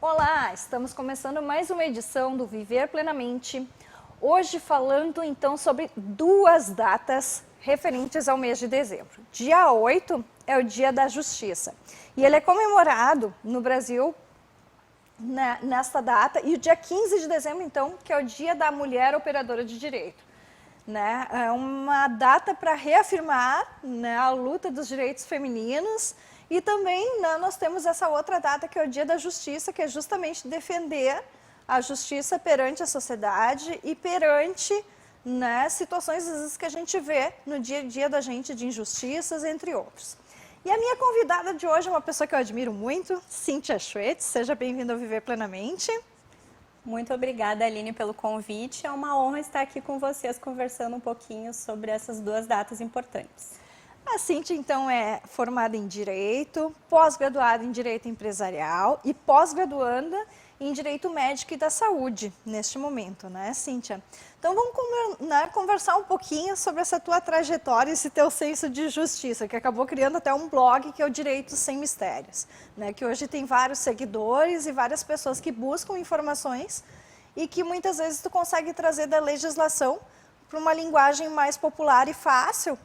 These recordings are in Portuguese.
Olá, estamos começando mais uma edição do Viver Plenamente. Hoje falando então sobre duas datas referentes ao mês de dezembro. Dia 8 é o Dia da Justiça e ele é comemorado no Brasil nesta data, e o dia 15 de dezembro então, que é o Dia da Mulher Operadora de Direito. É uma data para reafirmar, a luta dos direitos femininos. E também nós temos essa outra data, que é o Dia da Justiça, que é justamente defender a justiça perante a sociedade e perante situações às vezes que a gente vê no dia a dia da gente, de injustiças, entre outros. E a minha convidada de hoje é uma pessoa que eu admiro muito, Cíntia Schwetz. Seja bem-vinda ao Viver Plenamente. Muito obrigada, Aline, pelo convite. É uma honra estar aqui com vocês conversando um pouquinho sobre essas duas datas importantes. A Cíntia, então, é formada em Direito, pós-graduada em Direito Empresarial e pós-graduanda em Direito Médico e da Saúde, neste momento, né, Cíntia? Então, vamos conversar um pouquinho sobre essa tua trajetória, esse teu senso de justiça, que acabou criando até um blog, que é o Direito Sem Mistérios, né, que hoje tem vários seguidores e várias pessoas que buscam informações e que muitas vezes tu consegue trazer da legislação para uma linguagem mais popular e fácil,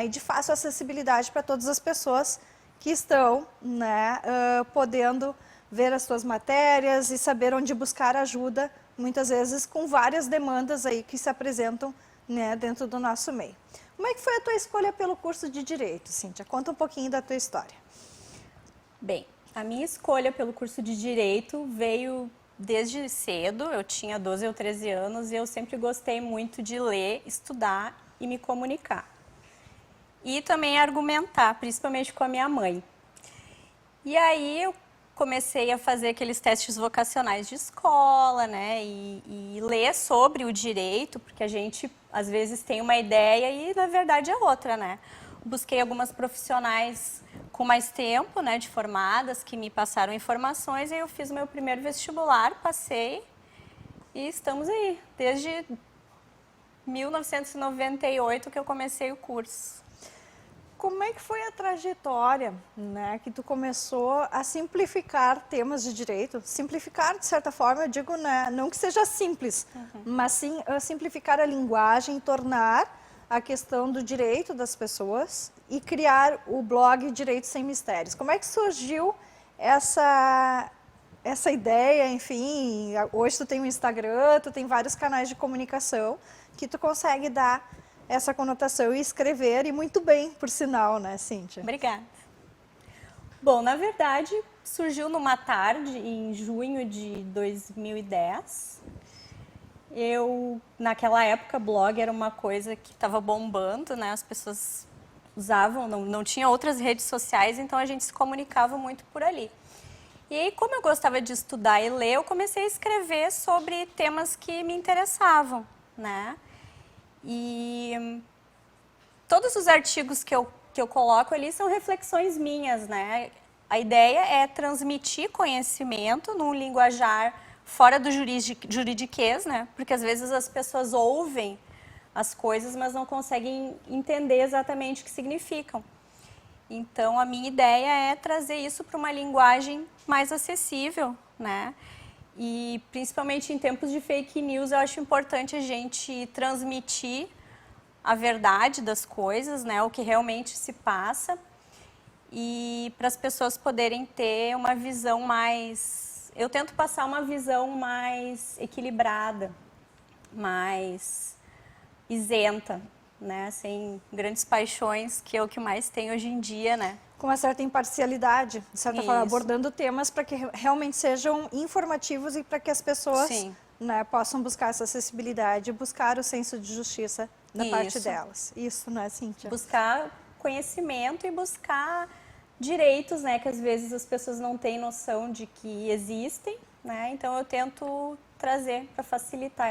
e de fácil acessibilidade para todas as pessoas que estão podendo ver as suas matérias e saber onde buscar ajuda, muitas vezes com várias demandas aí que se apresentam dentro do nosso meio. Como é que foi a tua escolha pelo curso de Direito, Cíntia? Conta um pouquinho da tua história. Bem, a minha escolha pelo curso de Direito veio desde cedo. Eu tinha 12 ou 13 anos e eu sempre gostei muito de ler, estudar e me comunicar. E também argumentar, principalmente com a minha mãe. E aí eu comecei a fazer aqueles testes vocacionais de escola, e ler sobre o direito, porque a gente às vezes tem uma ideia e na verdade é outra, Busquei algumas profissionais com mais tempo, de formadas, que me passaram informações, e eu fiz o meu primeiro vestibular, passei, e estamos aí, desde 1998 que eu comecei o curso. Como é que foi a trajetória, que tu começou a simplificar temas de direito? Simplificar, de certa forma, eu digo, não que seja simples, mas sim simplificar a linguagem, tornar a questão do direito das pessoas e criar o blog Direito Sem Mistérios. Como é que surgiu essa ideia? Enfim, hoje tu tem um Instagram, tu tem vários canais de comunicação que tu consegue dar essa conotação e escrever, e muito bem, por sinal, Cíntia? Obrigada. Bom, na verdade, surgiu numa tarde, em junho de 2010. Naquela época, blog era uma coisa que estava bombando, As pessoas usavam, não tinha outras redes sociais, então a gente se comunicava muito por ali. E aí, como eu gostava de estudar e ler, eu comecei a escrever sobre temas que me interessavam, E todos os artigos que eu coloco ali são reflexões minhas, A ideia é transmitir conhecimento num linguajar fora do juridiquês, Porque às vezes as pessoas ouvem as coisas, mas não conseguem entender exatamente o que significam. Então, a minha ideia é trazer isso para uma linguagem mais acessível, E principalmente em tempos de fake news, eu acho importante a gente transmitir a verdade das coisas, o que realmente se passa, e para as pessoas poderem ter uma visão mais... Eu tento passar uma visão mais equilibrada, mais isenta, sem grandes paixões, que é o que mais tem hoje em dia, Com uma certa imparcialidade, de certa forma, abordando temas para que realmente sejam informativos e para que as pessoas possam buscar essa acessibilidade, buscar o senso de justiça da parte delas. Isso, Cíntia? Buscar conhecimento e buscar direitos, que às vezes as pessoas não têm noção de que existem, né? Então eu tento trazer para facilitar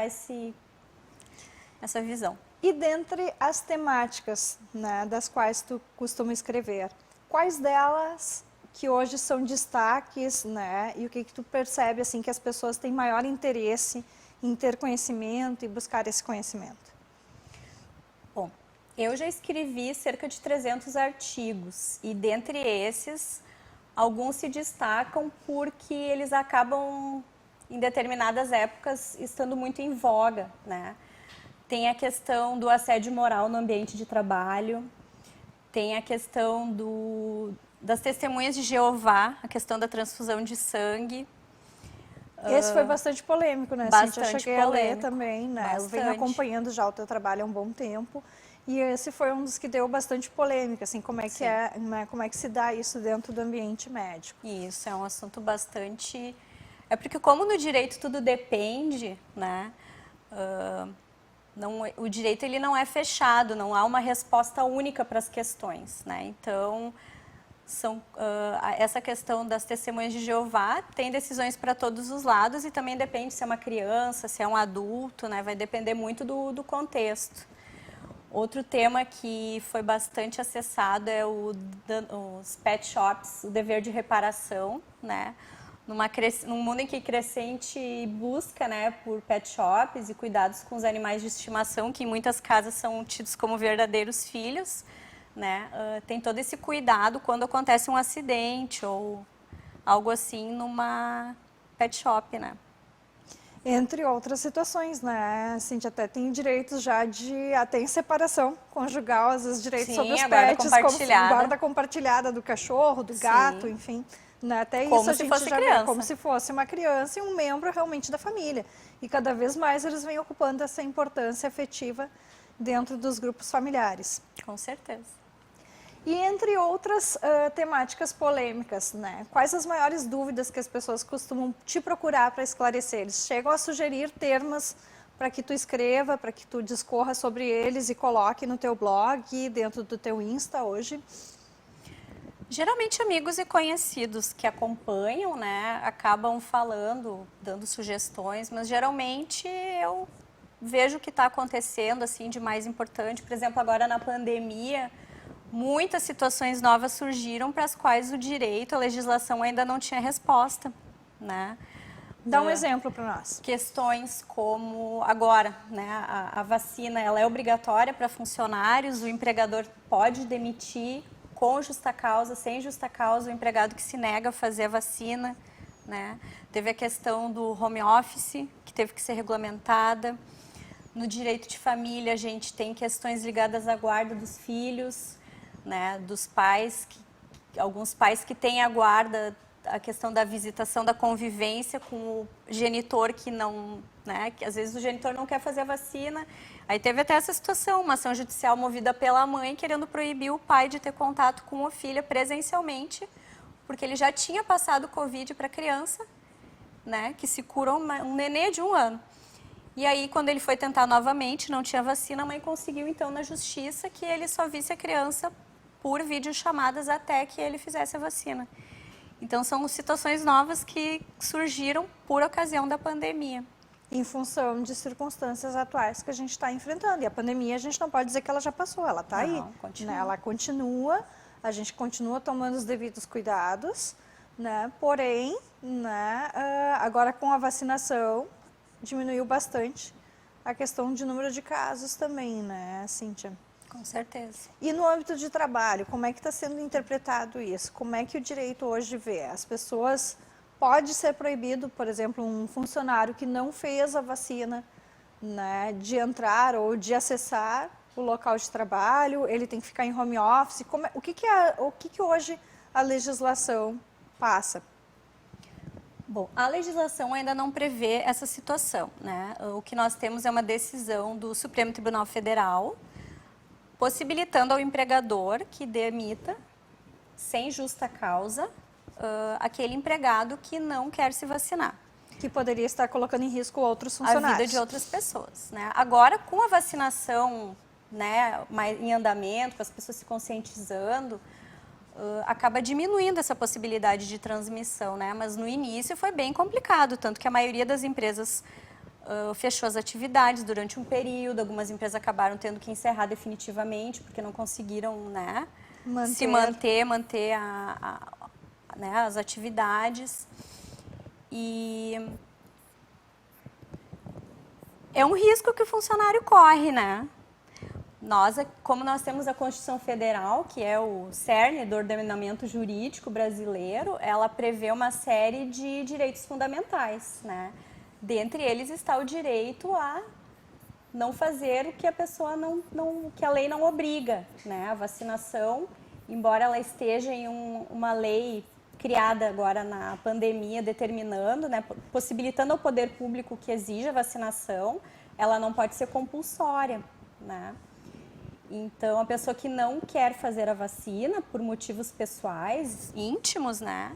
essa visão. E dentre as temáticas, né, das quais tu costuma escrever, quais delas que hoje são destaques, né, e o que tu percebe assim que as pessoas têm maior interesse em ter conhecimento e buscar esse conhecimento? Bom, eu já escrevi cerca de 300 artigos e dentre esses, alguns se destacam porque eles acabam, em determinadas épocas, estando muito em voga, né? Tem a questão do assédio moral no ambiente de trabalho, tem a questão das testemunhas de Jeová, a questão da transfusão de sangue. Esse foi bastante polêmico, né? Bastante Eu cheguei polêmico. a ler também, né? Eu venho Bastante. acompanhando já o teu trabalho há um bom tempo. E esse foi um dos que deu bastante polêmica, assim, como é que é, né? Como é que se dá isso dentro do ambiente médico? Isso, é um assunto bastante... É porque como no direito tudo depende, né? O direito ele não é fechado, não há uma resposta única para as questões, né? Então, essa questão das testemunhas de Jeová tem decisões para todos os lados e também depende se é uma criança, se é um adulto, né? Vai depender muito do contexto. Outro tema que foi bastante acessado é os pet shops, o dever de reparação, né? Num mundo em que crescente busca, né, por pet shops e cuidados com os animais de estimação, que em muitas casas são tidos como verdadeiros filhos, né? Tem todo esse cuidado quando acontece um acidente ou algo assim numa pet shop, né? Entre outras situações, né? Assim, até tem direitos já até em separação conjugal, às vezes direitos sobre os a guarda pets, compartilhada. como guarda compartilhada do cachorro, do gato, enfim. Né? Até Como isso a se gente fosse já criança. vê como se fosse uma criança e um membro realmente da família. E cada vez mais eles vêm ocupando essa importância afetiva dentro dos grupos familiares. Com certeza. E entre outras temáticas polêmicas, né? Quais as maiores dúvidas que as pessoas costumam te procurar para esclarecer? Eles chegam a sugerir termos para que tu escreva, para que tu discorra sobre eles e coloque no teu blog, dentro do teu Insta hoje? Geralmente amigos e conhecidos que acompanham, né, acabam falando, dando sugestões, mas geralmente eu vejo o que está acontecendo assim de mais importante. Por exemplo, agora na pandemia, muitas situações novas surgiram para as quais o direito, a legislação ainda não tinha resposta, né? Dá um exemplo para nós. Questões como agora, né, a vacina ela é obrigatória para funcionários, o empregador pode demitir com justa causa, sem justa causa, o empregado que se nega a fazer a vacina, né? Teve a questão do home office, que teve que ser regulamentada. No direito de família, a gente tem questões ligadas à guarda dos filhos, né, dos pais, alguns pais que têm a guarda, a questão da visitação, da convivência com o genitor que não, né, que às vezes o genitor não quer fazer a vacina. Aí teve até essa situação, uma ação judicial movida pela mãe querendo proibir o pai de ter contato com a filha presencialmente, porque ele já tinha passado o Covid para a criança, né, que se curou um nenê de 1 ano. E aí, quando ele foi tentar novamente, não tinha vacina, a mãe conseguiu, então, na justiça, que ele só visse a criança por videochamadas até que ele fizesse a vacina. Então, são situações novas que surgiram por ocasião da pandemia. Em função de circunstâncias atuais que a gente está enfrentando. E a pandemia, a gente não pode dizer que ela já passou, ela está aí. Continua. Né? Ela continua, a gente continua tomando os devidos cuidados, né? Porém, né, agora com a vacinação, diminuiu bastante a questão de número de casos também, né, Cíntia? Com certeza. E no âmbito de trabalho, como é que está sendo interpretado isso? Como é que o direito hoje vê? As pessoas... Pode ser proibido, por exemplo, um funcionário que não fez a vacina, né, de entrar ou de acessar o local de trabalho, ele tem que ficar em home office. O que hoje a legislação passa? Bom, a legislação ainda não prevê essa situação, né? O que nós temos é uma decisão do Supremo Tribunal Federal possibilitando ao empregador que demita, sem justa causa, aquele empregado que não quer se vacinar. Que poderia estar colocando em risco outros funcionários. A vida de outras pessoas, né? Agora, com a vacinação, né, em andamento, com as pessoas se conscientizando, acaba diminuindo essa possibilidade de transmissão, né? Mas no início foi bem complicado, tanto que a maioria das empresas fechou as atividades durante um período, algumas empresas acabaram tendo que encerrar definitivamente, porque não conseguiram, né, se manter né, as atividades. E é um risco que o funcionário corre, né? Como nós temos a Constituição Federal, que é o cerne do ordenamento jurídico brasileiro, ela prevê uma série de direitos fundamentais, né? Dentre eles está o direito a não fazer o que a pessoa que a lei não obriga, né? A vacinação, embora ela esteja em uma lei criada agora na pandemia, determinando, né, possibilitando ao poder público que exija a vacinação, ela não pode ser compulsória, né? Então, a pessoa que não quer fazer a vacina por motivos pessoais, íntimos, né,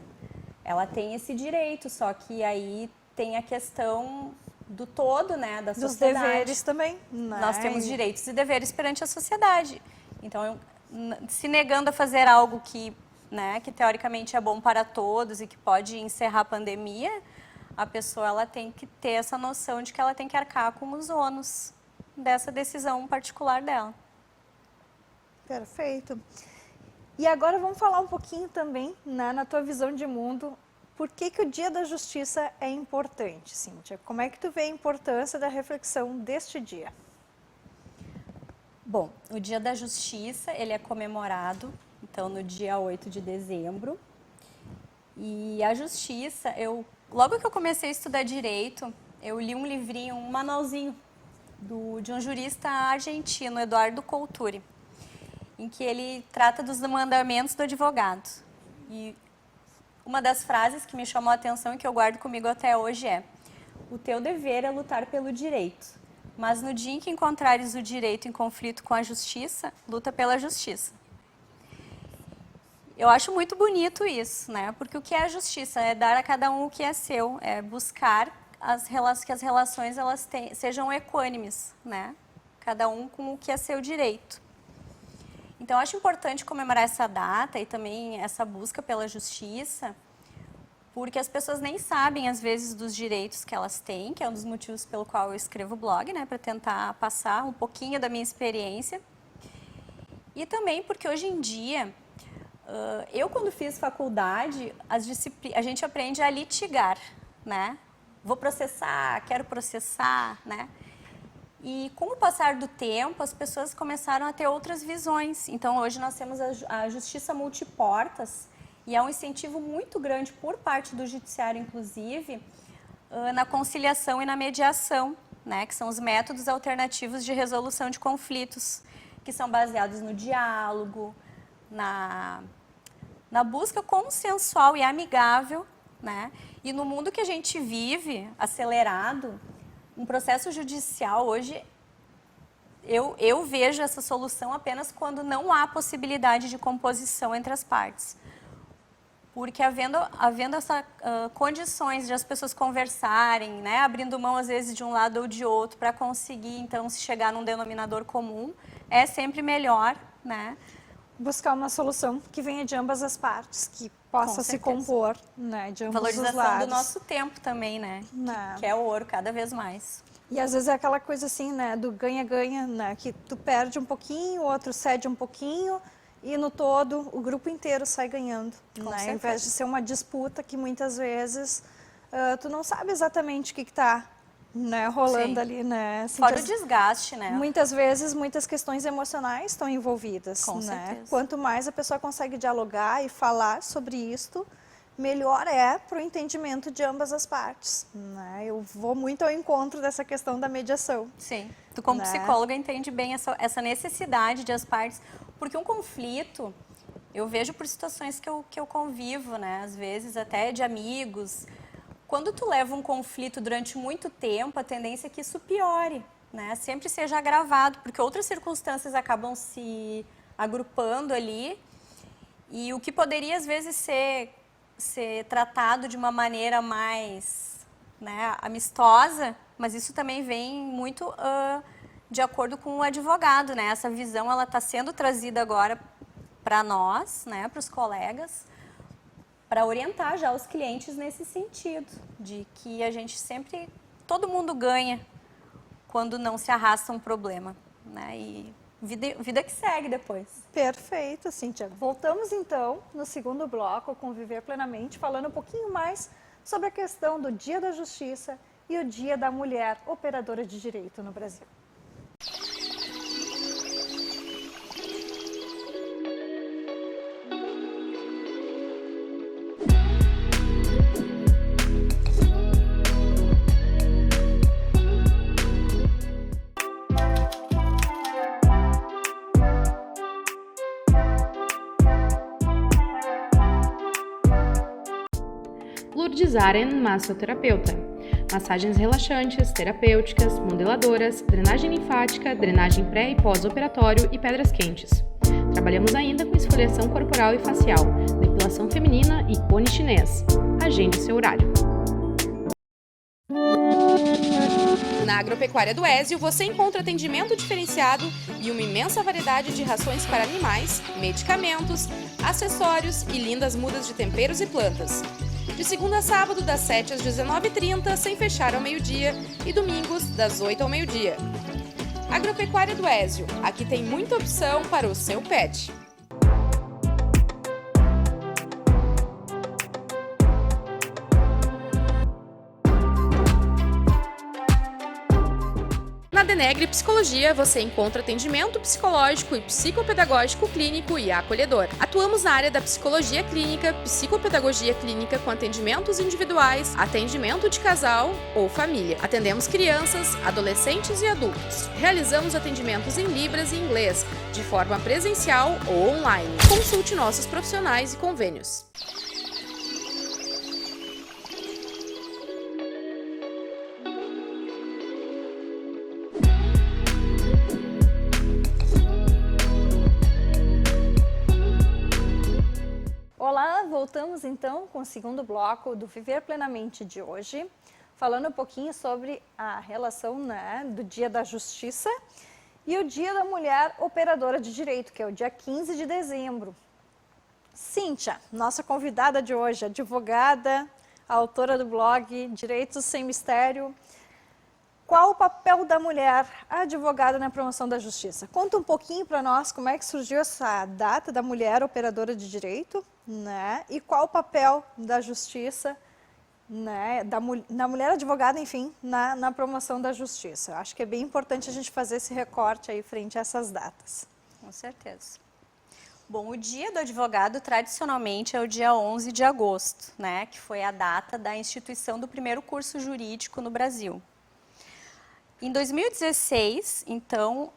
ela tem esse direito, só que aí tem a questão do todo, né, da sociedade. Dos deveres também. Né? Nós temos direitos e deveres perante a sociedade. Então, se negando a fazer algo que, né, que teoricamente é bom para todos e que pode encerrar a pandemia, a pessoa ela tem que ter essa noção de que ela tem que arcar com os ônus dessa decisão particular dela. Perfeito. E agora vamos falar um pouquinho também, né, na tua visão de mundo, por que o Dia da Justiça é importante, Cíntia? Como é que tu vê a importância da reflexão deste dia? Bom, o Dia da Justiça, ele é comemorado, então, no dia 8 de dezembro. E a justiça, logo que eu comecei a estudar direito, eu li um livrinho, um manualzinho de um jurista argentino, Eduardo Couturi, em que ele trata dos mandamentos do advogado. E uma das frases que me chamou a atenção e que eu guardo comigo até hoje é: o teu dever é lutar pelo direito, mas no dia em que encontrares o direito em conflito com a justiça, luta pela justiça. Eu acho muito bonito isso, né? Porque o que é a justiça? É dar a cada um o que é seu, é buscar que as relações sejam equânimes, né? Cada um com o que é seu direito. Então, eu acho importante comemorar essa data e também essa busca pela justiça, porque as pessoas nem sabem, às vezes, dos direitos que elas têm, que é um dos motivos pelo qual eu escrevo o blog, né, para tentar passar um pouquinho da minha experiência. E também porque, hoje em dia, eu, quando fiz faculdade, a gente aprende a litigar, né? Vou processar, quero processar, né? E com o passar do tempo, as pessoas começaram a ter outras visões. Então, hoje nós temos a justiça multiportas e é um incentivo muito grande por parte do judiciário, inclusive, na conciliação e na mediação, né, que são os métodos alternativos de resolução de conflitos, que são baseados no diálogo, na busca consensual e amigável, né? E no mundo que a gente vive, acelerado, um processo judicial hoje, eu vejo essa solução apenas quando não há possibilidade de composição entre as partes. Porque havendo essas condições de as pessoas conversarem, né, abrindo mão às vezes de um lado ou de outro para conseguir então se chegar num denominador comum, é sempre melhor, né? Buscar uma solução que venha de ambas as partes, que possa se compor, né, de ambos os lados. Valorização do nosso tempo também, né? Que é o ouro cada vez mais. E às vezes é aquela coisa assim, né, do ganha-ganha, né, que tu perde um pouquinho, o outro cede um pouquinho e no todo o grupo inteiro sai ganhando, né? Ao invés de ser uma disputa que muitas vezes tu não sabe exatamente o que está, né, rolando ali, né? Assim, fora o desgaste, né? Muitas vezes, muitas questões emocionais estão envolvidas, Com né? certeza. Quanto mais a pessoa consegue dialogar e falar sobre isto, melhor é para o entendimento de ambas as partes, né? Eu vou muito ao encontro dessa questão da mediação. Sim. Tu, como né? psicóloga, entende bem essa necessidade de as partes, porque um conflito, eu vejo por situações que eu convivo, né? Às vezes até de amigos. Quando tu leva um conflito durante muito tempo, a tendência é que isso piore, né? Sempre seja agravado, porque outras circunstâncias acabam se agrupando ali e o que poderia às vezes ser tratado de uma maneira mais, né, amistosa, mas isso também vem muito de acordo com o advogado, né? Essa visão ela está sendo trazida agora para nós, né, para os colegas, para orientar já os clientes nesse sentido, de que a gente sempre, todo mundo ganha quando não se arrasta um problema, né, e vida que segue depois. Perfeito, Cíntia. Voltamos então no segundo bloco com Viver Plenamente, falando um pouquinho mais sobre a questão do Dia da Justiça e o Dia da Mulher Operadora de Direito no Brasil. Lourdes Aren, massoterapeuta. Massagens relaxantes, terapêuticas, modeladoras, drenagem linfática, drenagem pré e pós-operatório e pedras quentes. Trabalhamos ainda com esfoliação corporal e facial, depilação feminina e cone chinês. Agende seu horário. Na Agropecuária do Ézio, você encontra atendimento diferenciado e uma imensa variedade de rações para animais, medicamentos, acessórios e lindas mudas de temperos e plantas. De segunda a sábado, das 7 às 19h30, sem fechar ao meio-dia, e domingos, das 8 ao meio-dia. Agropecuária do Ézio, aqui tem muita opção para o seu pet. Na Denegre Psicologia, você encontra atendimento psicológico e psicopedagógico clínico e acolhedor. Atuamos na área da psicologia clínica, psicopedagogia clínica com atendimentos individuais, atendimento de casal ou família. Atendemos crianças, adolescentes e adultos. Realizamos atendimentos em Libras e inglês, de forma presencial ou online. Consulte nossos profissionais e convênios. Olá, voltamos então com o segundo bloco do Viver Plenamente de hoje, falando um pouquinho sobre a relação, né, do Dia da Justiça e o Dia da Mulher Operadora de Direito, que é o dia 15 de dezembro. Cíntia, nossa convidada de hoje, advogada, autora do blog Direitos Sem Mistério. Qual o papel da mulher advogada na promoção da justiça? Conta um pouquinho para nós como é que surgiu essa data da mulher operadora de direito, né? E qual o papel da justiça, né? Da mulher advogada, enfim, na promoção da justiça. Acho que é bem importante a gente fazer esse recorte aí frente a essas datas. Com certeza. Bom, o Dia do Advogado, tradicionalmente, é o dia 11 de agosto, né? Que foi a data da instituição do primeiro curso jurídico no Brasil. Em 2016, então,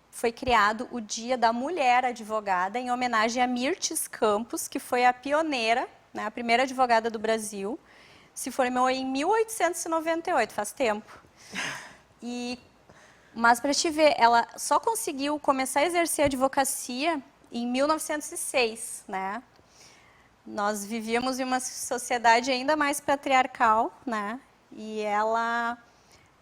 foi criado o Dia da Mulher Advogada, em homenagem a Mirtes Campos, que foi a pioneira, né, a primeira advogada do Brasil. Se formou em 1898, faz tempo. Mas, para te ver, ela só conseguiu começar a exercer a advocacia em 1906, né? Nós vivíamos em uma sociedade ainda mais patriarcal, né? E ela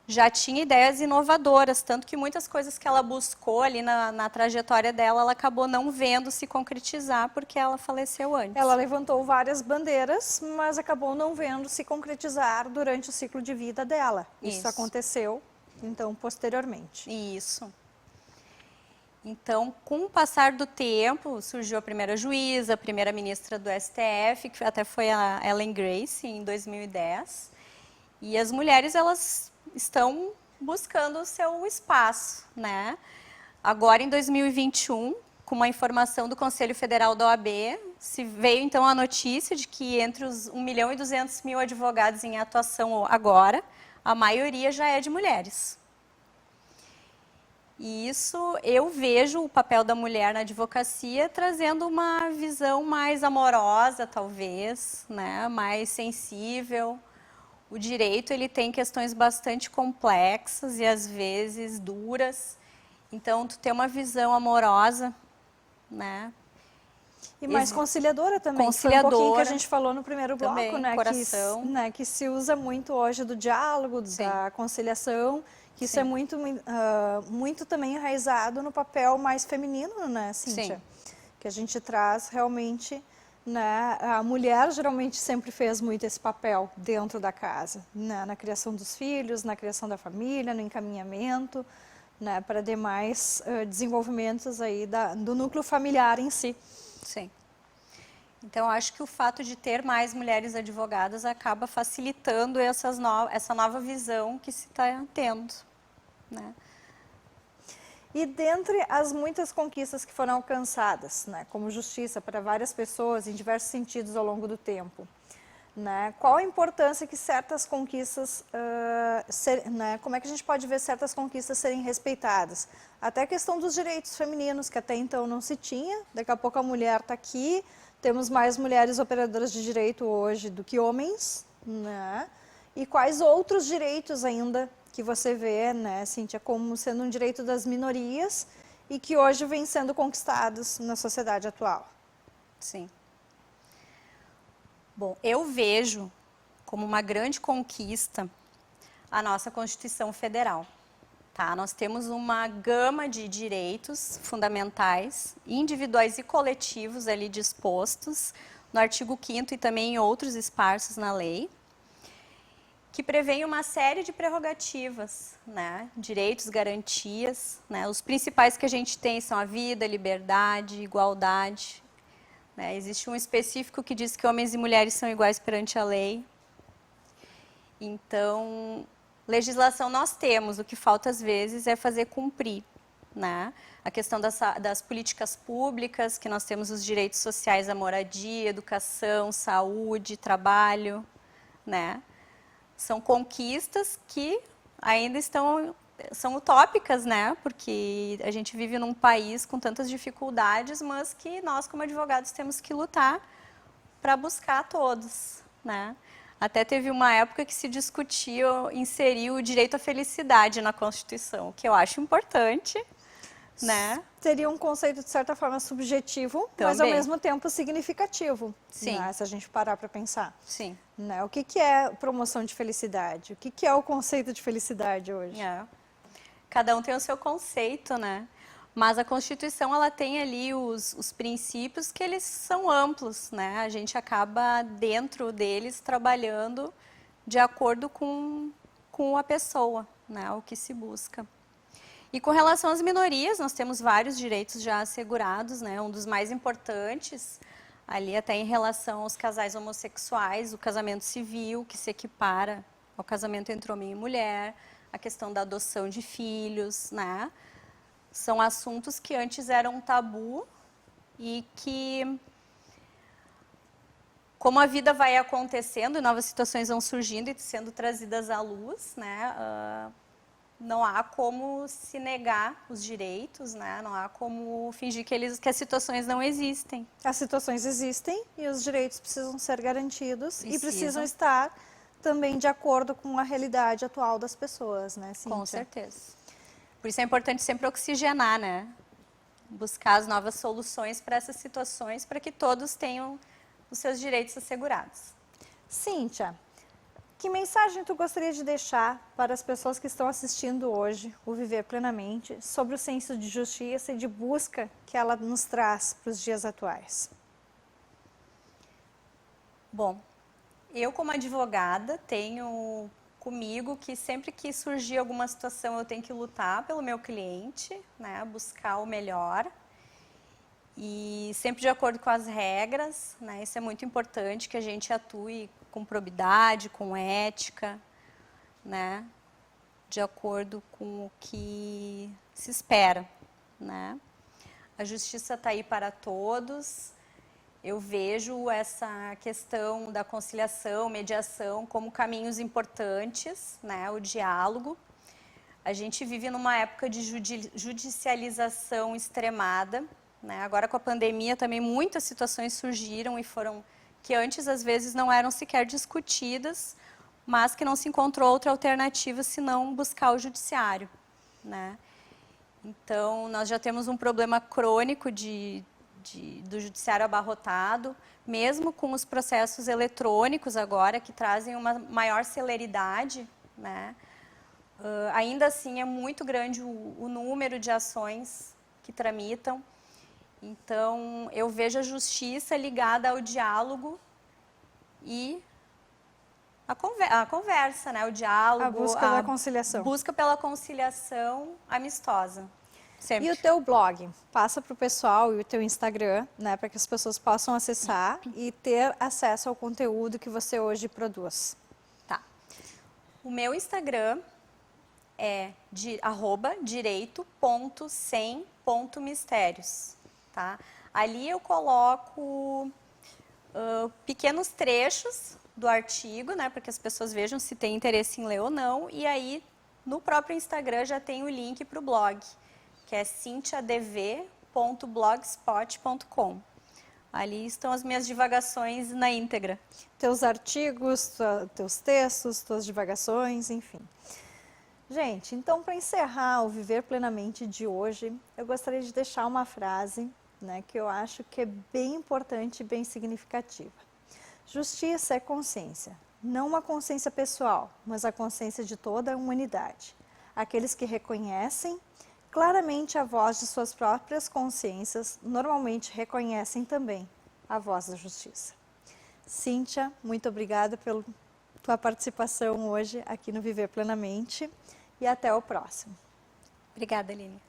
já tinha ideias inovadoras, tanto que muitas coisas que ela buscou ali na trajetória dela, ela acabou não vendo se concretizar, porque ela faleceu antes. Ela levantou várias bandeiras, mas acabou não vendo se concretizar durante o ciclo de vida dela. Isso aconteceu, então, posteriormente. Isso. Então, com o passar do tempo, surgiu a primeira juíza, a primeira ministra do STF, que até foi a Ellen Grace, em 2010. E as mulheres, elas estão buscando o seu espaço, né? Agora, em 2021, com uma informação do Conselho Federal da OAB, se veio então a notícia de que entre os 1.200.000 advogados em atuação agora, a maioria já é de mulheres. E isso, eu vejo o papel da mulher na advocacia trazendo uma visão mais amorosa, talvez, né? Mais sensível. O direito, ele tem questões bastante complexas e, às vezes, duras. Então, tu ter uma visão amorosa, né? E mais conciliadora também. Conciliadora. Foi um pouquinho que a gente falou no primeiro bloco, também, né? coração. Que se usa muito hoje do diálogo, da conciliação. que isso Sim. é muito também enraizado no papel mais feminino, né, Cíntia? Sim. Que a gente traz realmente, né, a mulher geralmente sempre fez muito esse papel dentro da casa, né, na criação dos filhos, na criação da família, no encaminhamento, né, para demais desenvolvimentos aí do núcleo familiar em si. Sim. Então, acho que o fato de ter mais mulheres advogadas acaba facilitando essa nova visão que se está tendo, né? E dentre as muitas conquistas que foram alcançadas, né, como justiça para várias pessoas em diversos sentidos ao longo do tempo, né, qual a importância que certas conquistas, né, como é que a gente pode ver certas conquistas serem respeitadas? Até a questão dos direitos femininos, que até então não se tinha, daqui a pouco a mulher está aqui, temos mais mulheres operadoras de direito hoje do que homens, né? E quais outros direitos ainda que você vê, né, Cíntia, como sendo um direito das minorias e que hoje vem sendo conquistados na sociedade atual? Sim. Bom, eu vejo como uma grande conquista a nossa Constituição Federal. Tá? Nós temos uma gama de direitos fundamentais, individuais e coletivos ali dispostos no artigo 5º e também em outros esparsos na lei, que prevêem uma série de prerrogativas, né? Direitos, garantias, né? Os principais que a gente tem são a vida, a liberdade, igualdade, né? Existe um específico que diz que homens e mulheres são iguais perante a lei. Então, legislação nós temos, o que falta às vezes é fazer cumprir, né? A questão das políticas públicas, que nós temos os direitos sociais à moradia, educação, saúde, trabalho, né? São conquistas que ainda são utópicas, né? Porque a gente vive num país com tantas dificuldades, mas que nós, como advogados, temos que lutar para buscar todos, né? Até teve uma época que se discutia inserir o direito à felicidade na Constituição, o que eu acho importante, né? Seria um conceito, de certa forma, subjetivo, mas ao Também. mesmo tempo significativo, Sim. né, se a gente parar para pensar. Sim. Né? O que é promoção de felicidade? O que é o conceito de felicidade hoje? É. Cada um tem o seu conceito, né? Mas a Constituição, ela tem ali os princípios que eles são amplos, né? A gente acaba dentro deles trabalhando de acordo com a pessoa, né? O que se busca. E com relação às minorias, nós temos vários direitos já assegurados, né? Um dos mais importantes, ali até em relação aos casais homossexuais, o casamento civil, que se equipara ao casamento entre homem e mulher, a questão da adoção de filhos, né? São assuntos que antes eram um tabu e que, como a vida vai acontecendo e novas situações vão surgindo e sendo trazidas à luz, né? Não há como se negar os direitos, né? Não há como fingir que as situações não existem. As situações existem e os direitos precisam ser garantidos e precisam Precisam. estar também de acordo com a realidade atual das pessoas, né, Cíntia? Com certeza. Por isso é importante sempre oxigenar, né? Buscar as novas soluções para essas situações, para que todos tenham os seus direitos assegurados. Cíntia, que mensagem tu gostaria de deixar para as pessoas que estão assistindo hoje o Viver Plenamente sobre o senso de justiça e de busca que ela nos traz para os dias atuais? Bom, eu como advogada tenho comigo que sempre que surgir alguma situação eu tenho que lutar pelo meu cliente, né, buscar o melhor e sempre de acordo com as regras, né, isso é muito importante que a gente atue com probidade, com ética, né, de acordo com o que se espera, né. A justiça está aí para todos. Eu vejo essa questão da conciliação, mediação como caminhos importantes, né, o diálogo. A gente vive numa época de judicialização extremada, né? Agora com a pandemia também muitas situações surgiram e foram que antes às vezes não eram sequer discutidas, mas que não se encontrou outra alternativa senão buscar o judiciário, né? Então nós já temos um problema crônico do judiciário abarrotado, mesmo com os processos eletrônicos agora, que trazem uma maior celeridade, né? Ainda assim, é muito grande o número de ações que tramitam. Então, eu vejo a justiça ligada ao diálogo e a conversa, né? O diálogo. A busca da conciliação. Busca pela conciliação amistosa. Sempre. E o teu blog? Passa para o pessoal e o teu Instagram, né, para que as pessoas possam acessar e ter acesso ao conteúdo que você hoje produz. Tá. O meu Instagram é @direito.sem.mistérios, tá? Ali eu coloco pequenos trechos do artigo, né, para que as pessoas vejam se tem interesse em ler ou não. E aí, no próprio Instagram já tem o link para o blog, que é cintiadv.blogspot.com. Ali estão as minhas divagações na íntegra. Teus artigos, teus textos, tuas divagações, enfim. Gente, então para encerrar o Viver Plenamente de hoje, eu gostaria de deixar uma frase, né, que eu acho que é bem importante e bem significativa. Justiça é consciência, não uma consciência pessoal, mas a consciência de toda a humanidade. Aqueles que reconhecem claramente a voz de suas próprias consciências, normalmente reconhecem também a voz da justiça. Cíntia, muito obrigada pela tua participação hoje aqui no Viver Plenamente e até o próximo. Obrigada, Aline.